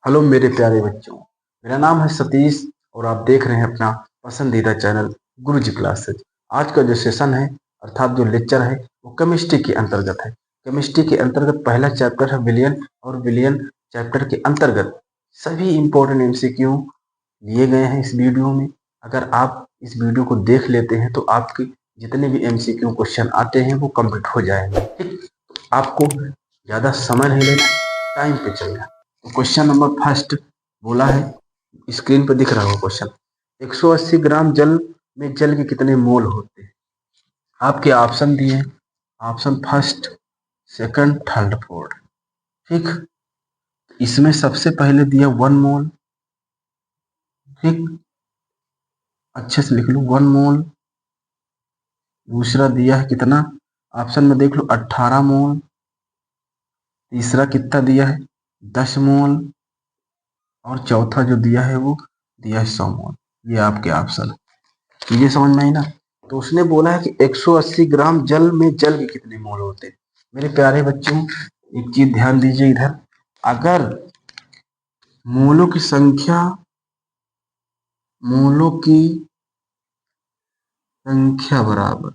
Hello मेरे प्यारे बच्चों। मेरा नाम है सतीश और आप देख रहे हैं अपना पसंदीदा चैनल गुरुजी क्लासेज। आज का जो सेशन है अर्थात जो लेक्चर है वो केमिस्ट्री के अंतर्गत है। केमिस्ट्री के अंतर्गत पहला चैप्टर है विलियन और विलियन चैप्टर के अंतर्गत सभी इंपॉर्टेंट एमसीक्यू लिए गए हैं इस वीडियो में। अगर आप इस वीडियो को देख लेते हैं तो आपके जितने भी एमसीक्यू क्वेश्चन आते हैं वो कंप्लीट हो जाएंगे। ठीक, तो आपको ज़्यादा समय नहीं लेना, टाइम पे चलना। क्वेश्चन नंबर फर्स्ट बोला है, स्क्रीन पर दिख रहा होगा क्वेश्चन। 180 ग्राम जल में जल के कितने मोल होते हैं? आपके ऑप्शन दिए हैं, option first, second, third, fourth. ठीक, इसमें सबसे पहले दिया 1 मोल। ठीक, अच्छे से लिख लो 1 मोल। दूसरा दिया है कितना, ऑप्शन में देख लो 18 मोल। तीसरा कितना दिया है 10 मोल। और चौथा जो दिया है वो दिया है 100 मोल। ये आपके ऑप्शन है। चीजें समझ में आई ना। तो उसने बोला है कि 180 ग्राम जल में जल के कितने मोल होते हैं। मेरे प्यारे बच्चों, एक चीज ध्यान दीजिए इधर। अगर मोलों की संख्या, मोलों की संख्या बराबर,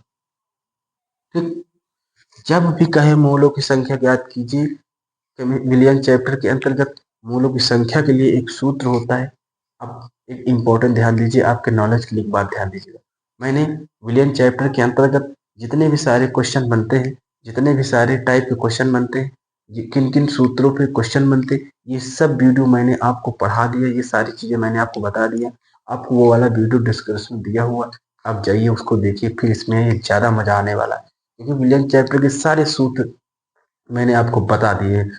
ठीक, जब भी कहे मोलों की संख्या ज्ञात कीजिए, विलियन चैप्टर के अंतर्गत मोलों की संख्या के लिए एक सूत्र होता है। अब एक इंपॉर्टेंट ध्यान दीजिए, आपके नॉलेज के लिए एक बात ध्यान दीजिएगा। मैंने विलियन चैप्टर के अंतर्गत जितने भी सारे क्वेश्चन बनते हैं, जितने भी सारे टाइप के क्वेश्चन बनते हैं, किन किन सूत्रों पे क्वेश्चन बनते हैं, ये सब वीडियो मैंने आपको पढ़ा दिया। ये सारी चीजें मैंने आपको बता दिया। आपको वो वाला वीडियो डिस्क्रिप्शन में दिया हुआ, आप जाइए उसको देखिए, फिर इसमें ज्यादा मजा आने वाला है। क्योंकि विलियन चैप्टर के सारे सूत्र मैंने आपको बता दिए,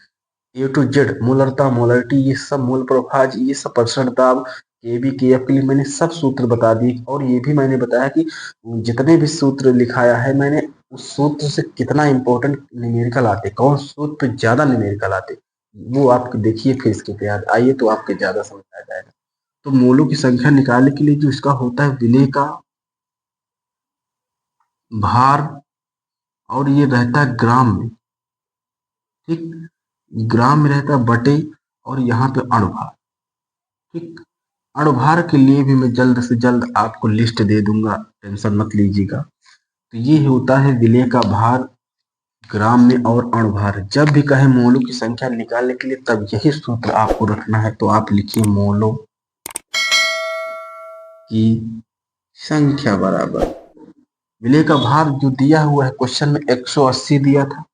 ए टू जेड, मोलरता, मोलरिटी, ये सब मोल प्रभाज, ये सब परसेंट दाब, केबी के एफ के लिए मैंने सब सूत्र बता दिए। और ये भी मैंने बताया कि जितने भी सूत्र लिखाया है मैंने, उस सूत्र से कितना इंपॉर्टेंट न्यूमेरिकल आते, कौन सूत्र पे ज्यादा न्यूमेरिकल आते, वो आप देखिए। फिर इसके तैयार आइए तो आपके ज्यादा समझ आ जाएगा। तो मोलों की संख्या निकालने के लिए जो इसका होता है विलेय का भार, और ये रहता है ग्राम में। ठीक, ग्राम में रहता है बटे, और यहाँ पे अणुभार। ठीक, अणुभार के लिए भी मैं जल्द से जल्द आपको लिस्ट दे दूंगा, टेंशन मत लीजिएगा। तो ये होता है विलेय का भार ग्राम में और अणुभार। जब भी कहे मोलों की संख्या निकालने के लिए तब यही सूत्र आपको रखना है। तो आप लिखिए मोलों की संख्या बराबर विलेय का भार जो दिया हुआ है क्वेश्चन में 180 दिया था,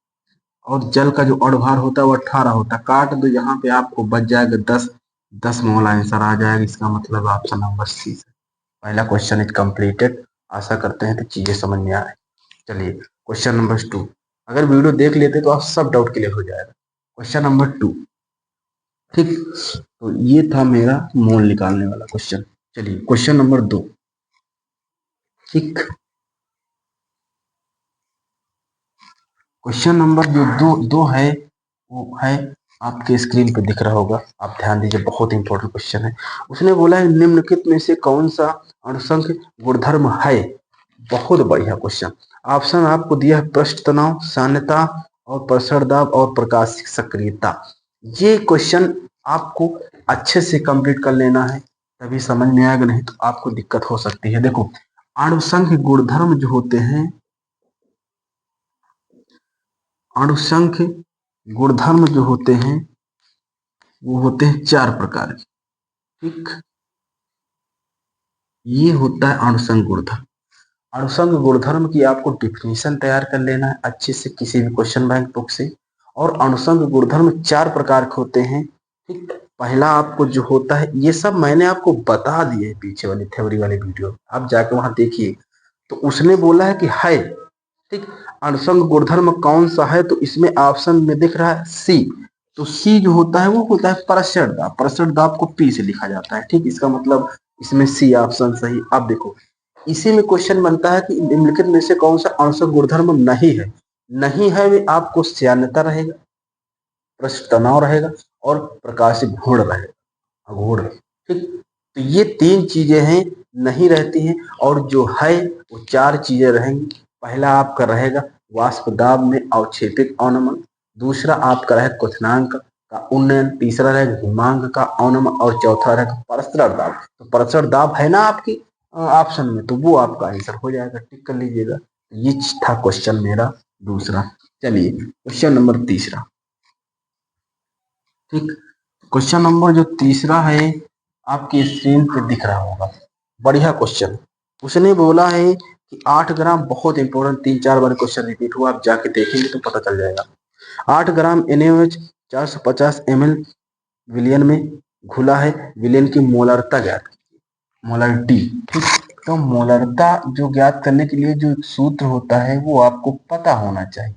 और जल का जो अणुभार होता है वो 18 होता है। काट दो, यहाँ पे आपको बच जाएगा 10, 10 मोल आंसर आ जाएगा। इसका मतलब ऑप्शन नंबर सी है। पहला क्वेश्चन इज कंप्लीटेड। आशा करते हैं तो चीजें समझ में आ रही। चलिए क्वेश्चन नंबर 2, अगर वीडियो देख लेते तो आप सब डाउट क्लियर हो जाएगा। क्वेश्चन नंबर 2, ठीक, तो ये था मेरा मोल निकालने वाला क्वेश्चन। चलिए क्वेश्चन नंबर 2, ठीक, क्वेश्चन नंबर जो दो है वो है आपके स्क्रीन पे दिख रहा होगा, आप ध्यान दीजिए, बहुत इंपॉर्टेंट क्वेश्चन है। उसने बोला है निम्नलिखित में से कौन सा अणुसंख्य गुणधर्म है। बहुत बढ़िया क्वेश्चन। ऑप्शन आपको दिया है पृष्ठ तनाव, सान्यता और प्रसरण दाब और प्रकाशिक सक्रियता। ये क्वेश्चन आपको अच्छे से कंप्लीट कर लेना है, तभी समझ में आएगा, नहीं तो आपको दिक्कत हो सकती है। देखो, अणुसंख्य गुणधर्म जो होते हैं, अणुसंख्य गुणधर्म जो होते हैं वो होते हैं 4 प्रकार के। ठीक, ये होता है अणुसंख्य गुणधर्म। अणुसंख्य गुणधर्म की आपको डिफिनीशन तैयार कर लेना है अच्छे से किसी भी क्वेश्चन बैंक बुक से। और अणुसंख्य गुणधर्म 4 प्रकार के होते हैं। ठीक, पहला आपको जो होता है, ये सब मैंने आपको बता दिए पीछे वाली थ्योरी वाले वीडियो, आप जाके वहां देखिए। तो उसने बोला है कि है, ठीक, अणुसंख्य गुणधर्म कौन सा है, तो इसमें ऑप्शन में दिख रहा है सी। तो सी जो होता है वो होता है प्रसरण दाब। प्रसरण दाब को पी से लिखा जाता है। ठीक, इसका मतलब इसमें सी ऑप्शन सही। अब देखो, इसी में क्वेश्चन बनता है कि निम्नलिखित में से कौन सा अणुसंख्य गुणधर्म नहीं है। नहीं है वे आपको श्यानता रहेगा, पृष्ठ तनाव रहेगा, और प्रकाशिक घूर्ण रहेगा, अघूर्ण। ठीक, तो ये 3 चीजें हैं नहीं रहती हैं, और जो है वो 4 चीजें रहेंगी। पहला आपका रहेगा वाष्प दाब में अवक्षेपित अवनमन, दूसरा आपका रहेगा क्वथनांक, का उन्नयन, तीसरा रहेगा हिमांक का अवनमन और चौथा रहेगा परस्पर दाब। तो परस्पर दाब है ना आपकी ऑप्शन में, तो वो आपका आंसर हो जाएगा, टिक कर लीजिएगा। ये था क्वेश्चन मेरा दूसरा। चलिए क्वेश्चन नंबर तीसरा। ठीक, क्वेश्चन नंबर जो तीसरा है आपकी स्क्रीन पे दिख रहा होगा, बढ़िया क्वेश्चन। उसने बोला है कि 8 ग्राम, बहुत इंपॉर्टेंट, 3-4 बार क्वेश्चन रिपीट हुआ, आप जाके देखेंगे तो पता चल जाएगा। 8 ग्राम NaOH 450 ml विलियन में घुला है, विलियन की मोलरता ज्ञात कीजिए, मोलरिटी। ठीक, तो मोलरता जो ज्ञात करने के लिए जो सूत्र होता है वो आपको पता होना चाहिए।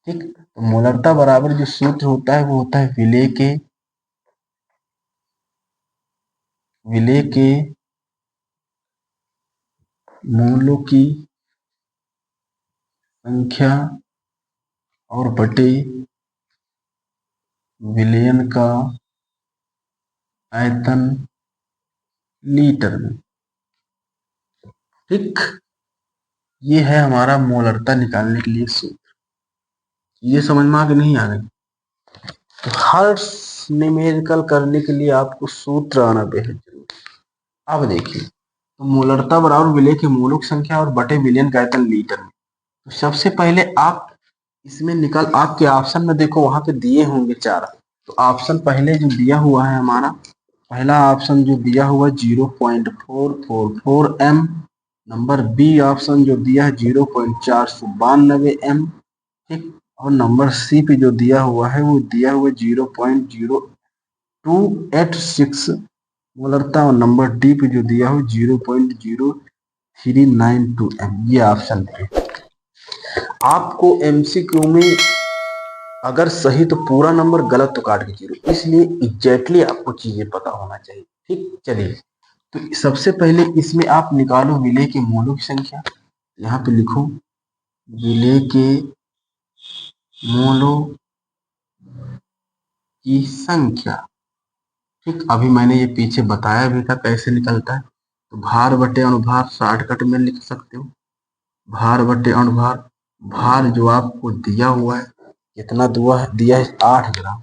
ठीक, तो मोलरता बराबर जो सूत्र होता है वो होता है विलेय के मोलों की संख्या और बटे विलयन का आयतन लीटर में। ठीक, ये है हमारा मोलरता निकालने के लिए सूत्र। ये समझ में आ गई नहीं आ गई? तो हर न्यूमेरिकल करने के लिए आपको सूत्र आना बेहद जरूरी। अब देखिए, तो मोलरता बराबर विलेय के मोलों की संख्या और बटे विलयन का आयतन लीटर में। तो सबसे पहले आप इसमें निकल, आपके ऑप्शन में देखो वहां पे दिए होंगे 4। तो ऑप्शन पहले जो दिया हुआ है हमारा, पहला ऑप्शन जो दिया हुआ है 0.444 m, नंबर बी ऑप्शन जो दिया है 0.492 m। ठीक, और नंबर सी पे जो दिया हुआ है वो दिया हुआ 0.0286 मोलरता, और नंबर डी पे जो दिया हुआ 0.0392 m। ये ऑप्शन है। आपको MCQ में अगर सही तो पूरा नंबर, गलत तो काट के 0, इसलिए एग्जैक्टली आपको चीजें पता होना चाहिए। ठीक, चलिए, तो सबसे पहले इसमें आप निकालो विलेय के मोलों की संख्या। यहाँ पे लिखो विलेय के मोलों की संख्या। ठीक, अभी मैंने ये पीछे बताया भी था कैसे निकलता है। तो भार बटे अनुभार शॉर्टकट में लिख सकते हो, भार बटे अनुभार। भार जो आपको दिया हुआ है, कितना दिया है 8 ग्राम,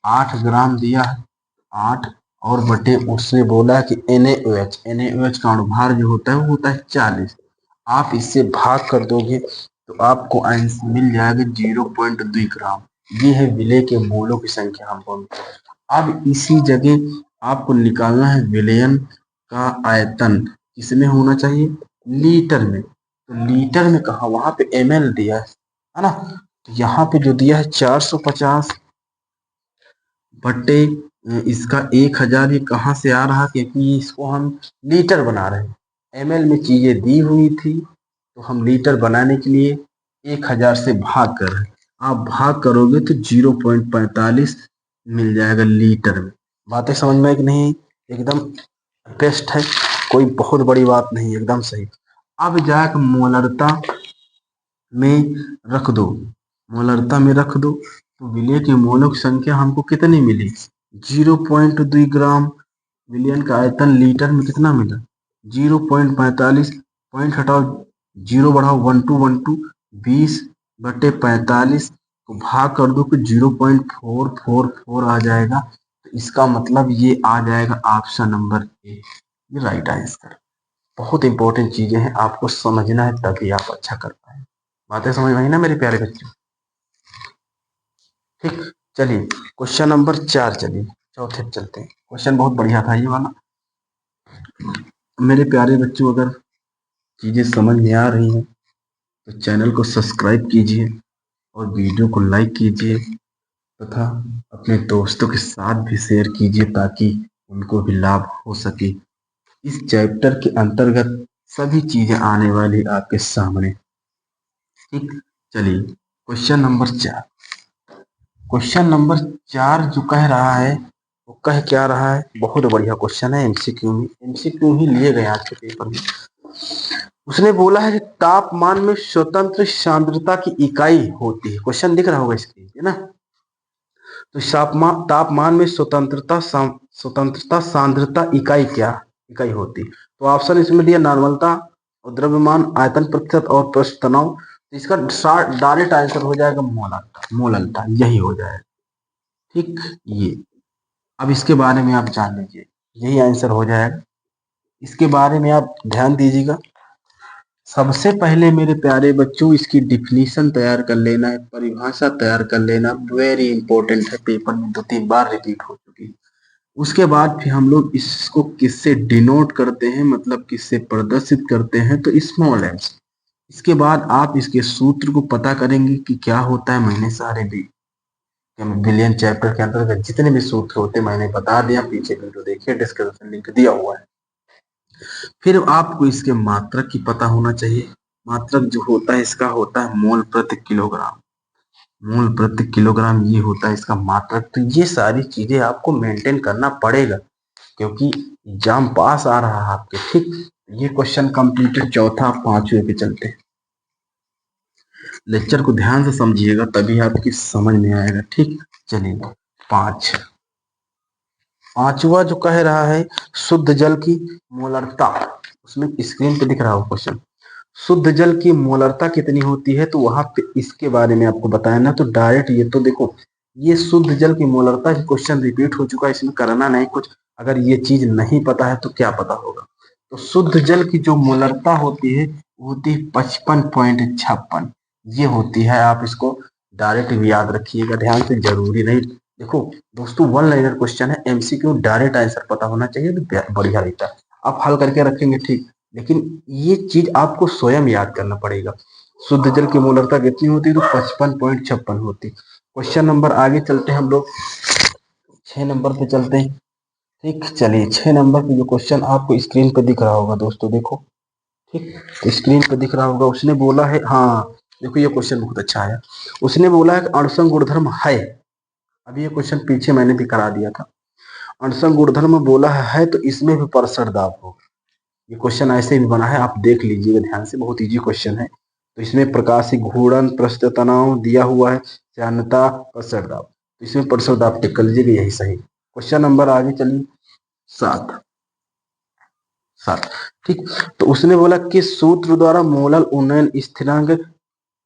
8 ग्राम दिया है, 8, और बटे उसने बोला कि NaOH का अनुभार जो होता है वो होता है 40। आप इससे भाग कर दोगे तो आपको आंसर मिल जाएगा 0.2 ग्राम। ये है विलेय के मोलों की संख्या हम बोलते हैं। अब इसी जगह आपको निकालना है विलयन का आयतन, किसमें होना चाहिए, लीटर में। तो लीटर में कहा, वहां पे ml दिया है ना, तो यहाँ पे जो दिया है 450 बटे इसका 1000, ये कहाँ से आ रहा, क्योंकि इसको हम लीटर बना रहे हैं, ml में चीजें दी हुई थी, तो हम लीटर बनाने के लिए 1000 से भाग कर रहे हैं। आप भाग करोगे तो 0.45 मिल जाएगा लीटर में। बातें समझ में कि नहीं? एकदम बेस्ट है, कोई बहुत बड़ी बात नहीं, एकदम सही। अब जाकर मोलरता में रख दो, मोलरता में रख दो, तो विलेय के मोलों की संख्या हमको कितनी मिली, 0.2 ग्राम। विलियन का आयतन लीटर में कितना मिला, 0.45, पॉइंट हटाओ, 0 बढ़ाओ, 1212, 20 बटे 45 को भाग कर दो कि 0.444 आ जाएगा। तो इसका मतलब ये आ जाएगा ऑप्शन नंबर ए, ये राइट आंसर। बहुत इंपॉर्टेंट चीजें हैं, आपको समझना है तभी आप अच्छा कर पाए। बातें समझ में आई ना मेरे प्यारे बच्चों? ठीक, चलिए क्वेश्चन नंबर 4, चलिए चौथे पे चलते हैं। क्वेश्चन बहुत बढ़िया था ये वाला। मेरे प्यारे बच्चों, अगर चीजें समझ में आ रही हैं तो चैनल को सब्सक्राइब कीजिए और वीडियो को लाइक कीजिए तथा अपने दोस्तों के साथ भी शेयर कीजिए ताकि उनको भी लाभ हो सके। इस चैप्टर के अंतर्गत सभी चीजें आने वाली आपके सामने। ठीक, चलिए क्वेश्चन नंबर 4। क्वेश्चन नंबर 4 जो कह रहा है वो कह क्या रहा है, बहुत बढ़िया क्वेश्चन है, एमसीक्यू ही लिए गए आज के पेपर में। उसने बोला है कि तापमान में स्वतंत्र सांद्रता की इकाई होती है, क्वेश्चन दिख रहा होगा स्क्रीन पे ना। तो तापमान में स्वतंत्रता सांद्रता इकाई क्या इकाई होती, तो ऑप्शन इसमें दिया नॉर्मलता और द्रव्यमान, आयतन प्रतिशत और पृष्ठ तनाव। तो इसका डायरेक्ट आंसर हो जाएगा मोलरता, यही हो जाएगा। ठीक, ये अब इसके बारे में आप जान लीजिए, यही आंसर हो जाएगा। इसके बारे में आप ध्यान दीजिएगा। सबसे पहले मेरे प्यारे बच्चों इसकी डिफिनीशन तैयार कर लेना है, परिभाषा तैयार कर लेना, वेरी इंपॉर्टेंट है, पेपर में 2-3 बार रिपीट हो चुकी है। उसके बाद फिर हम लोग इसको किससे डिनोट करते हैं, मतलब किससे प्रदर्शित करते हैं, तो स्मॉल एम। इसके बाद आप इसके सूत्र को पता करेंगे कि क्या होता है। मैंने सारे भी बिलियन चैप्टर के अंतर्गत जितने भी सूत्र होते हैं मैंने बता दिया, पीछे वीडियो देखिए, डिस्क्रिप्शन लिंक दिया हुआ है। फिर आपको इसके मात्रक की पता होना चाहिए। मात्रक जो होता है इसका होता है मोल प्रति किलोग्राम। मोल प्रति किलोग्राम ये होता है इसका मात्रक। तो ये सारी चीजें आपको मेंटेन करना पड़ेगा क्योंकि एग्जाम पास आ रहा है आपके। ठीक, ये क्वेश्चन कंप्लीटेड। चौथा 5वें पे चलते हैं। लेक्चर को ध्यान से समझिएगा तभी आपकी समझ में आएगा। ठीक, चलिए 5वां जो कह रहा है शुद्ध जल की मोलरता, उसमें स्क्रीन पे दिख रहा हो क्वेश्चन, शुद्ध जल की मोलरता कितनी होती है, तो वहां पे इसके बारे में आपको बताया ना। तो डायरेक्ट ये तो देखो, ये शुद्ध जल की मोलरता की क्वेश्चन रिपीट हो चुका है, इसमें करना नहीं कुछ। अगर ये चीज नहीं पता है तो क्या पता होगा। तो शुद्ध जल की जो मोलरता होती है वो होती है 55.56, ये होती है। आप इसको डायरेक्ट भी याद रखिएगा ध्यान से, जरूरी नहीं। देखो दोस्तों, वन लाइनर क्वेश्चन है, एमसीक्यू, डायरेक्ट आंसर पता होना चाहिए तो बढ़िया रहता है। आप हल करके रखेंगे ठीक, लेकिन ये चीज आपको स्वयं याद करना पड़ेगा। शुद्ध जल की मोलरता कितनी होती है, तो 55.56 होती। क्वेश्चन नंबर आगे चलते हैं हम लोग, 6 नंबर पे चलते हैं। ठीक, चलिए 6 नंबर पे जो क्वेश्चन आपको स्क्रीन पे दिख रहा होगा दोस्तों, देखो। ठीक, तो स्क्रीन पे दिख रहा होगा। उसने बोला है, हाँ देखो ये क्वेश्चन बहुत अच्छा आया। उसने बोला है कि अणसंग गुणधर्म है। अभी ये क्वेश्चन पीछे मैंने भी करा दिया था। अणसंग गुणधर्म बोला है तो इसमें भी परसर दाब होगा। ये क्वेश्चन ऐसे भी बना है, आप देख लीजिएगा ध्यान से, बहुत इजी क्वेश्चन है। तो इसमें प्रकाशी घूर्णन, पृष्ठ तनाव दिया हुआ है, चानता, परसर दाब। तो इसमें परसर दाब टिक कर लीजिएगा, यही सही। क्वेश्चन नंबर आगे चलिए, 7। ठीक, तो उसने बोला किस सूत्र द्वारा मोलल उन्नयन स्थिरांक,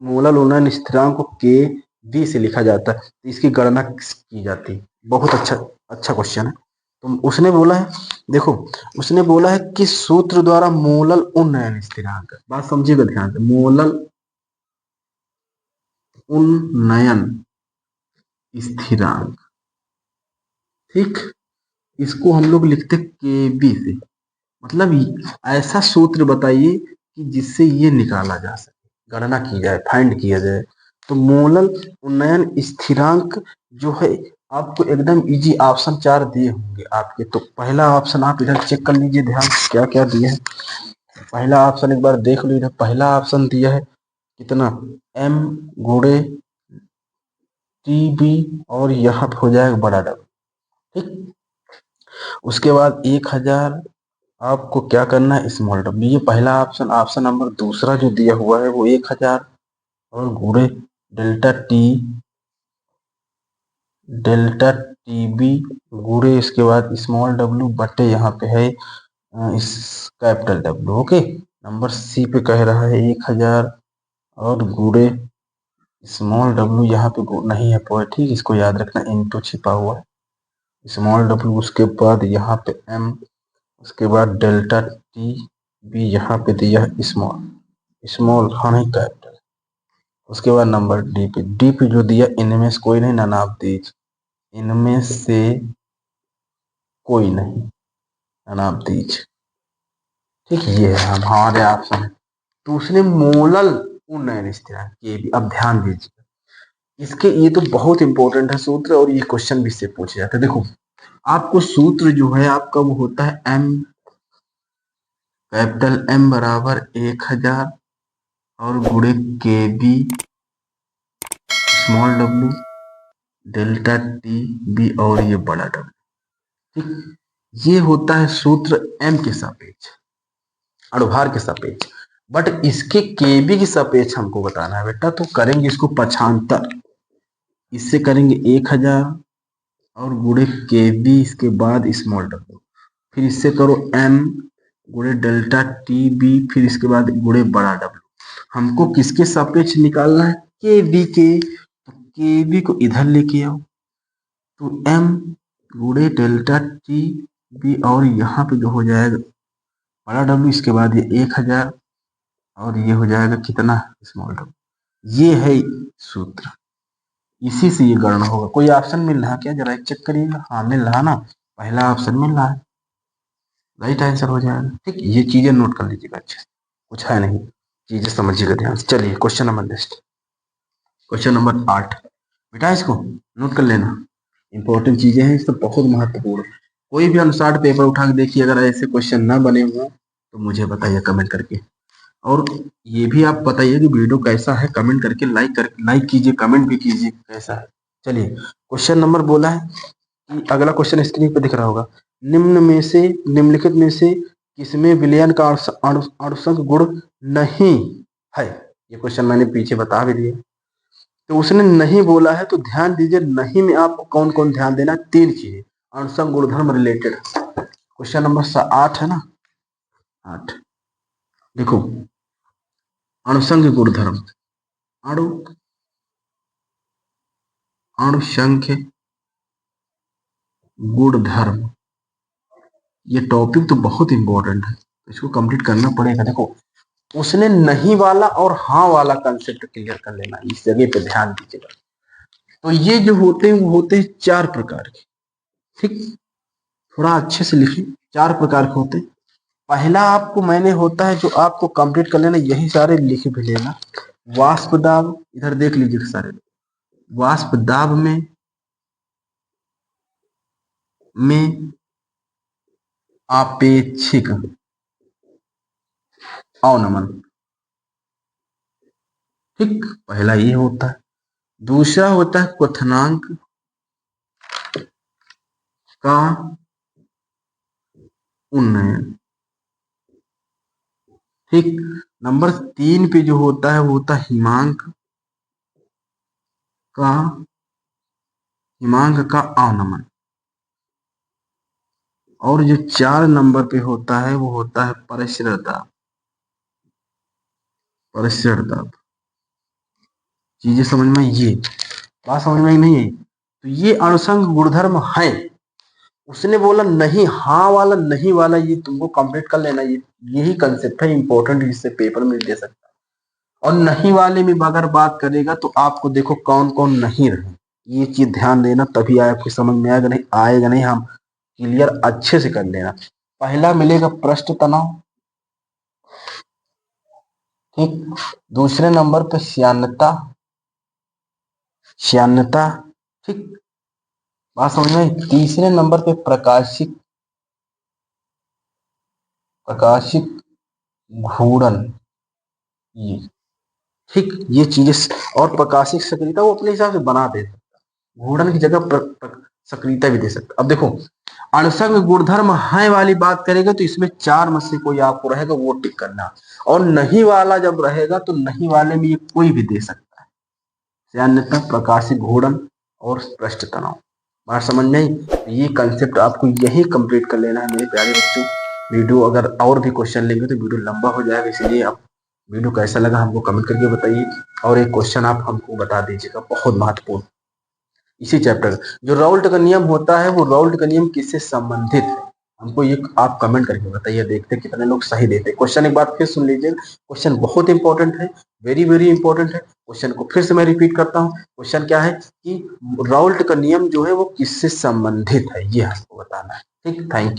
मोलल उन्नयन स्थिरांक को के वी से लिखा जाता है, तो इसकी गणना की जाती है। बहुत अच्छा अच्छा क्वेश्चन है। तो उसने बोला है, देखो उसने बोला है किस सूत्र द्वारा मोलल उन्नयन स्थिरांक, बात समझिएगा ध्यान से, मोलल उन्नयन स्थिरांक। ठीक, इसको हम लोग लिखते के बी से, मतलब ऐसा सूत्र बताइए कि जिससे ये निकाला जा सके, गणना की जाए, फाइंड किया जाए। तो मोलल उन्नयन स्थिरांक जो है आपको एकदम इजी, ऑप्शन 4 दिए होंगे आपके। तो पहला ऑप्शन आप इधर चेक कर लीजिए ध्यान से क्या क्या दिया है। पहला ऑप्शन एक बार देख लो इधर, पहला ऑप्शन दिया है कितना, m गुणे टी बी, और यहाँ पे हो जाएगा बड़ा डबल। ठीक, उसके बाद 1000, आपको क्या करना है, स्मॉल डब्ल्यू, ये पहला ऑप्शन। ऑप्शन नंबर दूसरा जो दिया हुआ है वो 1000 और गुणे delta T, delta T B गुणे इसके बाद स्मॉल डब्ल्यू बटे यहाँ पे है इस capital W. Okay, number C पे कह रहा है 1000 और गुणे स्मॉल डब्ल्यू, यहाँ पे नहीं है पॉइंट, ठीक, इसको याद रखना, इनटू छिपा हुआ है, स्मॉल डब्ल्यू उसके बाद यहाँ पे एम, उसके बाद डेल्टा टी बी यहाँ पे दिया है स्मॉल, स्मॉल हाँ नहीं कैपिटल, उसके बाद नंबर डी पे, डी पे जो दिया इनमें से कोई नहीं, ना नाप दीजिए, इनमें से कोई नहीं, ना नाप दीजिए। ठीक, ये है हमारे ऑप्शन है। तो उसने मोलल उन्नयन स्थिरांक ये भी, अब ध्यान दीजिए इसके, ये तो बहुत इंपॉर्टेंट है सूत्र, और ये क्वेश्चन भी इससे पूछे जाते हैं। देखो आपको सूत्र जो है आपका वो होता है एम, कैपिटल एम बराबर 1000 और गुणे के B small W delta T B और ये बड़ा डब्ल्यू। ठीक, ये होता है सूत्र एम के सापेक्ष, अणुभार के सापेक्ष। बट इसके केबी के सापेक्ष हमको बताना है बेटा, तो करेंगे इसको पक्षांतर, इससे करेंगे 1000 और गुणे के बी, इसके बाद स्मॉल डब्ल्यू, फिर इससे करो एम गुणे डेल्टा टी बी, फिर इसके बाद गुणे बड़ा डब्ल्यू। हमको किसके सापेक्ष निकालना है, के बी के, तो के बी को इधर लेके आओ, तो m गुणे डेल्टा टी बी, और यहाँ पे जो हो जाएगा बड़ा W, इसके बाद ये 1000 और ये हो जाएगा कितना, स्मॉल w। ये है सूत्र, इसी से ये गणना होगा। कोई ऑप्शन मिल रहा क्या, जरा एक चेक करिएगा। हाँ मिल रहा ना, पहला ऑप्शन मिल रहा है, राइट आंसर हो जाएगा। ठीक, ये चीजें नोट कर लीजिएगा, अच्छा कुछ है नहीं, चीजें समझिएगा ध्यान से। चलिए question number next, question number 8। बेटा इसको नोट कर लेना, इंपॉर्टेंट चीजें हैं, इसमें बहुत महत्वपूर्ण। कोई भी अनुसार पेपर उठा के देखिए, अगर ऐसे क्वेश्चन ना बने हुए तो मुझे बताइए कमेंट करके। और ये भी आप बताइए कि वीडियो कैसा है, कमेंट करके लाइक कीजिए, कमेंट भी कीजिए कैसा है। चलिए क्वेश्चन नंबर बोला है कि अगला क्वेश्चन स्क्रीन पे दिख रहा होगा, निम्नलिखित में से किसमें विलयन का अणुसंग गुण नहीं है। ये क्वेश्चन मैंने पीछे बता भी दिया, तो उसने नहीं बोला है, तो ध्यान दीजिए नहीं में आपको कौन कौन ध्यान देना, 3 चीजें अणुसंग गुणधर्म रिलेटेड। क्वेश्चन नंबर 8 है ना, 8 देखो, अणुसंग गुणधर्म, अणु अणुसंख्य गुणधर्म, ये टॉपिक तो बहुत इंपॉर्टेंट है, इसको कंप्लीट करना पड़ेगा। देखो उसने नहीं वाला और हाँ वाला कंसेप्ट क्लियर कर लेना, इस जगह पे ध्यान दीजिएगा। तो ये जो होते हैं वो होते हैं 4 प्रकार के, ठीक, थोड़ा अच्छे से लिखिए, 4 प्रकार के होते हैं। पहला आपको मैंने होता है जो आपको कंप्लीट कर लेना, यही सारे लिख भी लेना। वाष्प दाब, इधर देख लीजिए सारे, वाष्प दाब में आपेक्षिक अवनमन, ठीक, पहला ये होता है। दूसरा होता है क्वथनांक का उन्नयन, ठीक। नंबर 3 पे जो होता है वो होता है हिमांक का अवनमन। और जो 4 नंबर पे होता है वो होता है परिसर दाब। चीजें समझ में, ये बात समझ में नहीं आई, तो ये अणुसंग गुणधर्म है। उसने बोला नहीं, हाँ वाला नहीं वाला, ये तुमको कंप्लीट कर लेना, ये यही कंसेप्ट है इंपॉर्टेंट, जिससे पेपर में दे सकता है। और नहीं वाले में अगर बात करेगा तो आपको देखो कौन कौन नहीं रहे, ये चीज ध्यान देना, तभी आपको समझ में आएगा नहीं, हम क्लियर अच्छे से कर लेना। पहला मिलेगा पृष्ठ तनाव, ठीक। दूसरे नंबर पे श्यानता, ठीक, बात समझ में। तीसरे नंबर पे प्रकाशिक घूर्णन, ये ठीक, ये चीजें। और प्रकाशिक सक्रियता वो अपने हिसाब से बना दे सकता, घूर्णन की जगह सक्रियता भी दे सकता। अब देखो अणुसंग गुणधर्म है वाली बात करेगा तो इसमें 4 में से कोई आपको रहेगा वो टिक करना, और नहीं वाला जब रहेगा तो नहीं वाले में ये कोई भी दे सकता है, अन्यथा प्रकाशिक घूर्णन और पृष्ठ तनाव। बात समझ में आई, ये कंसेप्ट आपको यही कंप्लीट कर लेना है मेरे प्यारे बच्चों। वीडियो अगर और भी क्वेश्चन लेंगे तो वीडियो लंबा हो जाएगा, इसलिए आप वीडियो कैसा लगा हमको कमेंट करके बताइए। और एक क्वेश्चन आप हमको बता दीजिएगा, बहुत महत्वपूर्ण, इसी चैप्टर जो राउल्ट का नियम होता है, वो राउल्ट का नियम किससे संबंधित है, हमको ये आप कमेंट करके बताइए, देखते कितने लोग सही देते। क्वेश्चन एक बार फिर सुन लीजिए, क्वेश्चन बहुत इंपॉर्टेंट है, वेरी वेरी इंपॉर्टेंट है। क्वेश्चन को फिर से मैं रिपीट करता हूँ, क्वेश्चन क्या है कि राउल्ट का नियम जो है वो किससे संबंधित है, ये हमको बताना है, ठीक। Thank you.